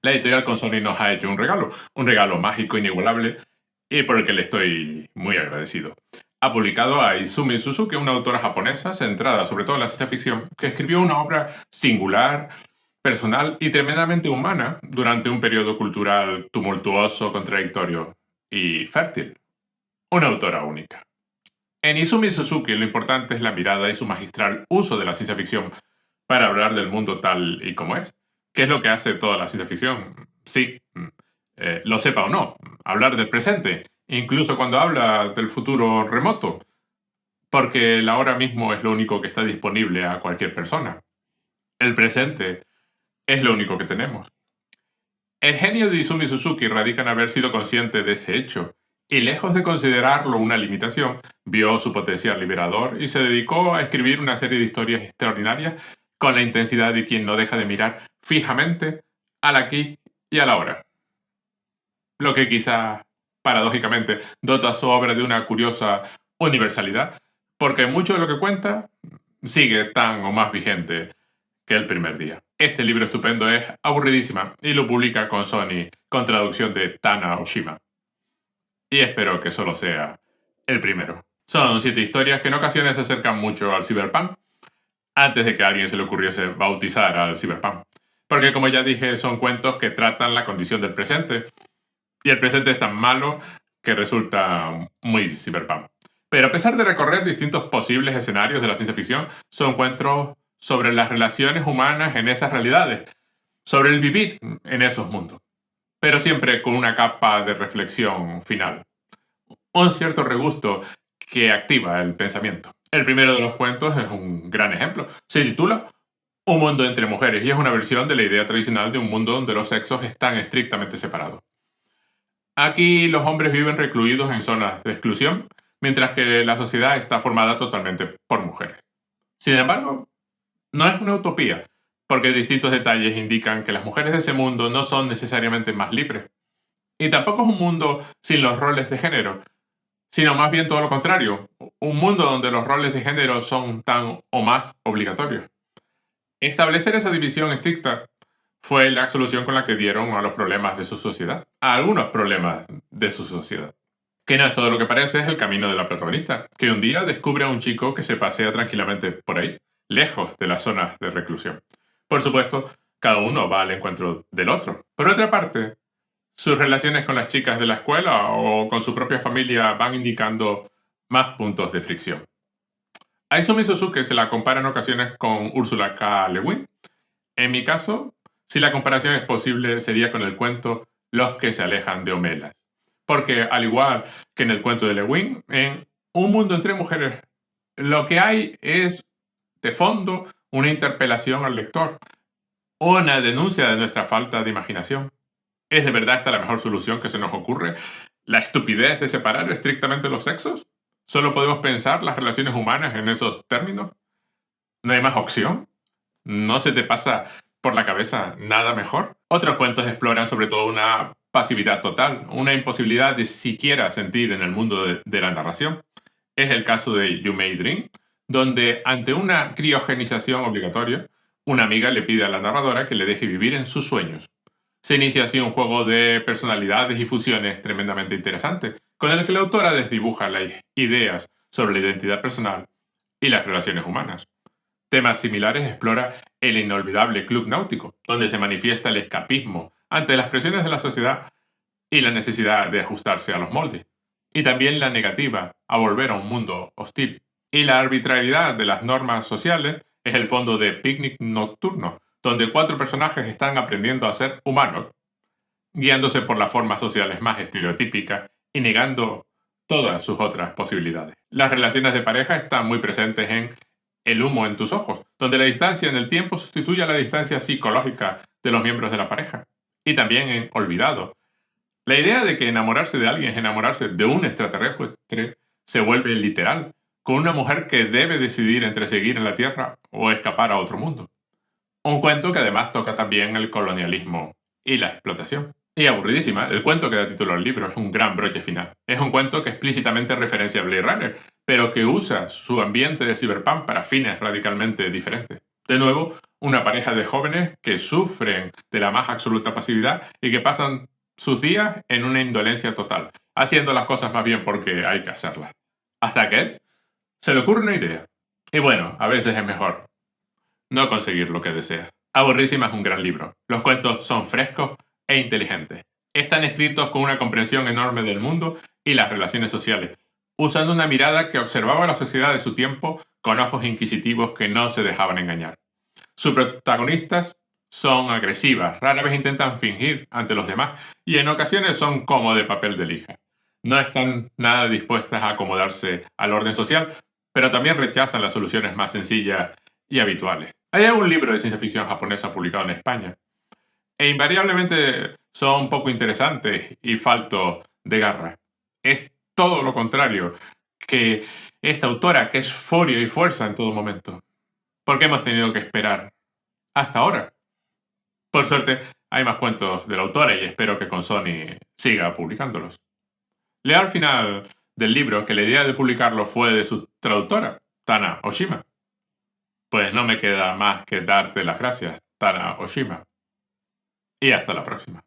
La editorial Consoni nos ha hecho un regalo mágico, inigualable, y por el que le estoy muy agradecido. Ha publicado a Izumi Suzuki, una autora japonesa centrada sobre todo en la ciencia ficción, que escribió una obra singular, personal y tremendamente humana durante un periodo cultural tumultuoso, contradictorio y fértil. Una autora única. En Izumi Suzuki lo importante es la mirada y su magistral uso de la ciencia ficción para hablar del mundo tal y como es. ¿Qué es lo que hace toda la ciencia ficción? Sí, lo sepa o no, hablar del presente, incluso cuando habla del futuro remoto, porque el ahora mismo es lo único que está disponible a cualquier persona. El presente es lo único que tenemos. El genio de Izumi Suzuki radica en haber sido consciente de ese hecho, y lejos de considerarlo una limitación, vio su potencial liberador y se dedicó a escribir una serie de historias extraordinarias con la intensidad de quien no deja de mirar fijamente al aquí y a la ahora. Lo que quizá, paradójicamente, dota a su obra de una curiosa universalidad, porque mucho de lo que cuenta sigue tan o más vigente que el primer día. Este libro estupendo es Aburridísima y lo publica con Sony con traducción de Tana Oshima. Y espero que solo sea el primero. Son 7 historias que en ocasiones se acercan mucho al cyberpunk, antes de que a alguien se le ocurriese bautizar al cyberpunk. Porque como ya dije, son cuentos que tratan la condición del presente, y el presente es tan malo que resulta muy cyberpunk. Pero a pesar de recorrer distintos posibles escenarios de la ciencia ficción, son cuentos sobre las relaciones humanas en esas realidades, sobre el vivir en esos mundos, pero siempre con una capa de reflexión final, un cierto regusto que activa el pensamiento. El primero de los cuentos es un gran ejemplo. Se titula Un mundo entre mujeres y es una versión de la idea tradicional de un mundo donde los sexos están estrictamente separados. Aquí los hombres viven recluidos en zonas de exclusión, mientras que la sociedad está formada totalmente por mujeres. Sin embargo, no es una utopía, porque distintos detalles indican que las mujeres de ese mundo no son necesariamente más libres. Y tampoco es un mundo sin los roles de género, sino más bien todo lo contrario, un mundo donde los roles de género son tan o más obligatorios. Establecer esa división estricta fue la solución con la que dieron a los problemas de su sociedad, a algunos problemas de su sociedad. Que no es todo lo que parece, es el camino de la protagonista, que un día descubre a un chico que se pasea tranquilamente por ahí, lejos de las zonas de reclusión. Por supuesto, cada uno va al encuentro del otro. Por otra parte, sus relaciones con las chicas de la escuela o con su propia familia van indicando más puntos de fricción. A Izumi Suzuki se la compara en ocasiones con Ursula K. Le Guin. En mi caso, si la comparación es posible, sería con el cuento Los que se alejan de Homelas. Porque, al igual que en el cuento de Le Guin, en Un mundo entre mujeres, lo que hay es, de fondo, una interpelación al lector, una denuncia de nuestra falta de imaginación. ¿Es de verdad esta la mejor solución que se nos ocurre? ¿La estupidez de separar estrictamente los sexos? ¿Solo podemos pensar las relaciones humanas en esos términos? ¿No hay más opción? ¿No se te pasa por la cabeza nada mejor? Otros cuentos exploran sobre todo una pasividad total, una imposibilidad de siquiera sentir en el mundo de la narración. Es el caso de You May Dream, donde ante una criogenización obligatoria, una amiga le pide a la narradora que le deje vivir en sus sueños. Se inicia así un juego de personalidades y fusiones tremendamente interesante, con el que la autora desdibuja las ideas sobre la identidad personal y las relaciones humanas. Temas similares explora El inolvidable Club Náutico, donde se manifiesta el escapismo ante las presiones de la sociedad y la necesidad de ajustarse a los moldes, y también la negativa a volver a un mundo hostil. Y la arbitrariedad de las normas sociales es el fondo de Picnic Nocturno, donde 4 personajes están aprendiendo a ser humanos, guiándose por las formas sociales más estereotípicas y negando todas sus otras posibilidades. Las relaciones de pareja están muy presentes en El humo en tus ojos, donde la distancia en el tiempo sustituye a la distancia psicológica de los miembros de la pareja. Y también en Olvidado. La idea de que enamorarse de alguien es enamorarse de un extraterrestre se vuelve literal, con una mujer que debe decidir entre seguir en la Tierra o escapar a otro mundo. Un cuento que además toca también el colonialismo y la explotación. Y Aburridísima, el cuento que da título al libro, es un gran broche final. Es un cuento que explícitamente referencia a Blade Runner, pero que usa su ambiente de cyberpunk para fines radicalmente diferentes. De nuevo, una pareja de jóvenes que sufren de la más absoluta pasividad y que pasan sus días en una indolencia total, haciendo las cosas más bien porque hay que hacerlas. Hasta que se le ocurre una idea. Y bueno, a veces es mejor no conseguir lo que deseas. Aburrísima es un gran libro. Los cuentos son frescos e inteligentes. Están escritos con una comprensión enorme del mundo y las relaciones sociales, usando una mirada que observaba la sociedad de su tiempo con ojos inquisitivos que no se dejaban engañar. Sus protagonistas son agresivas, rara vez intentan fingir ante los demás y en ocasiones son como de papel de lija. No están nada dispuestas a acomodarse al orden social, pero también rechazan las soluciones más sencillas y habituales. Hay un libro de ciencia ficción japonesa publicado en España e invariablemente son poco interesantes y faltos de garra. Es todo lo contrario que esta autora, que es furia y fuerza en todo momento. ¿Por qué hemos tenido que esperar hasta ahora? Por suerte, hay más cuentos de la autora y espero que con Sony siga publicándolos. Leo al final del libro que la idea de publicarlo fue de su traductora, Tana Oshima. Pues no me queda más que darte las gracias, Tana Oshima. Y hasta la próxima.